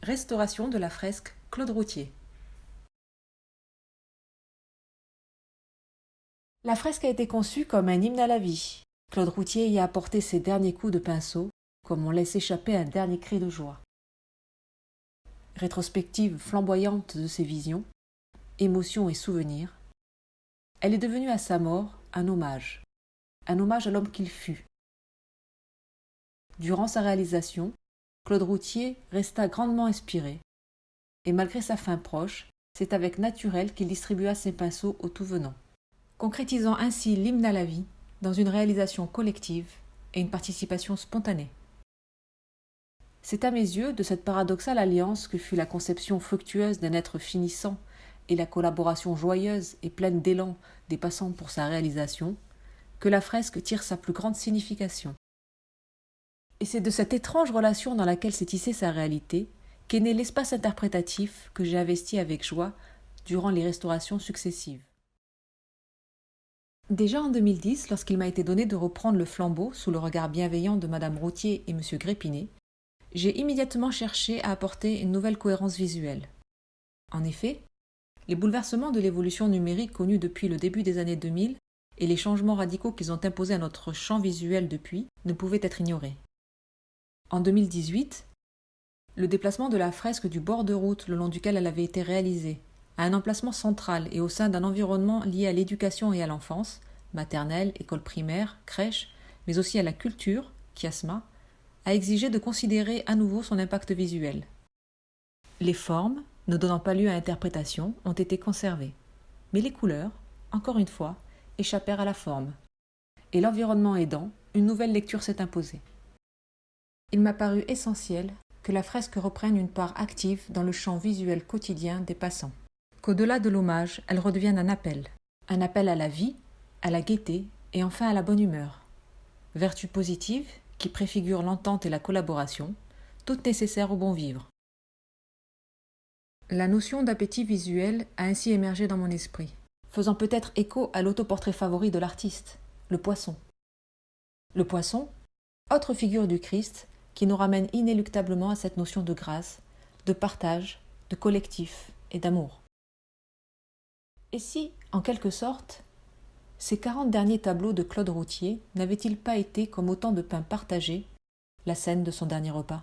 Restauration de la fresque Claude Routhier. La fresque a été conçue comme un hymne à la vie. Claude Routhier y a apporté ses derniers coups de pinceau, comme on laisse échapper un dernier cri de joie. Rétrospective flamboyante de ses visions, émotions et souvenirs, elle est devenue à sa mort un hommage à l'homme qu'il fut. Durant sa réalisation, Claude Routhier resta grandement inspiré, et malgré sa fin proche, c'est avec naturel qu'il distribua ses pinceaux au tout venant, concrétisant ainsi l'hymne à la vie dans une réalisation collective et une participation spontanée. C'est à mes yeux de cette paradoxale alliance que fut la conception fructueuse d'un être finissant et la collaboration joyeuse et pleine d'élan des passants pour sa réalisation, que la fresque tire sa plus grande signification. Et c'est de cette étrange relation dans laquelle s'est tissée sa réalité qu'est né l'espace interprétatif que j'ai investi avec joie durant les restaurations successives. Déjà en 2010, lorsqu'il m'a été donné de reprendre le flambeau sous le regard bienveillant de Madame Routhier et M. Grépinet, j'ai immédiatement cherché à apporter une nouvelle cohérence visuelle. En effet, les bouleversements de l'évolution numérique connus depuis le début des années 2000 et les changements radicaux qu'ils ont imposés à notre champ visuel depuis ne pouvaient être ignorés. En 2018, le déplacement de la fresque du bord de route le long duquel elle avait été réalisée, à un emplacement central et au sein d'un environnement lié à l'éducation et à l'enfance, maternelle, école primaire, crèche, mais aussi à la culture, chiasma, a exigé de considérer à nouveau son impact visuel. Les formes, ne donnant pas lieu à interprétation, ont été conservées. Mais les couleurs, encore une fois, échappèrent à la forme. Et l'environnement aidant, une nouvelle lecture s'est imposée. Il m'a paru essentiel que la fresque reprenne une part active dans le champ visuel quotidien des passants. Qu'au-delà de l'hommage, elle redevienne un appel à la vie, à la gaieté et enfin à la bonne humeur. Vertu positive qui préfigure l'entente et la collaboration, toutes nécessaires au bon vivre. La notion d'appétit visuel a ainsi émergé dans mon esprit, faisant peut-être écho à l'autoportrait favori de l'artiste, le poisson. Le poisson, autre figure du Christ, qui nous ramène inéluctablement à cette notion de grâce, de partage, de collectif et d'amour. Et si, en quelque sorte, ces 40 derniers tableaux de Claude Routhier n'avaient-ils pas été comme autant de pain partagé, la scène de son dernier repas ?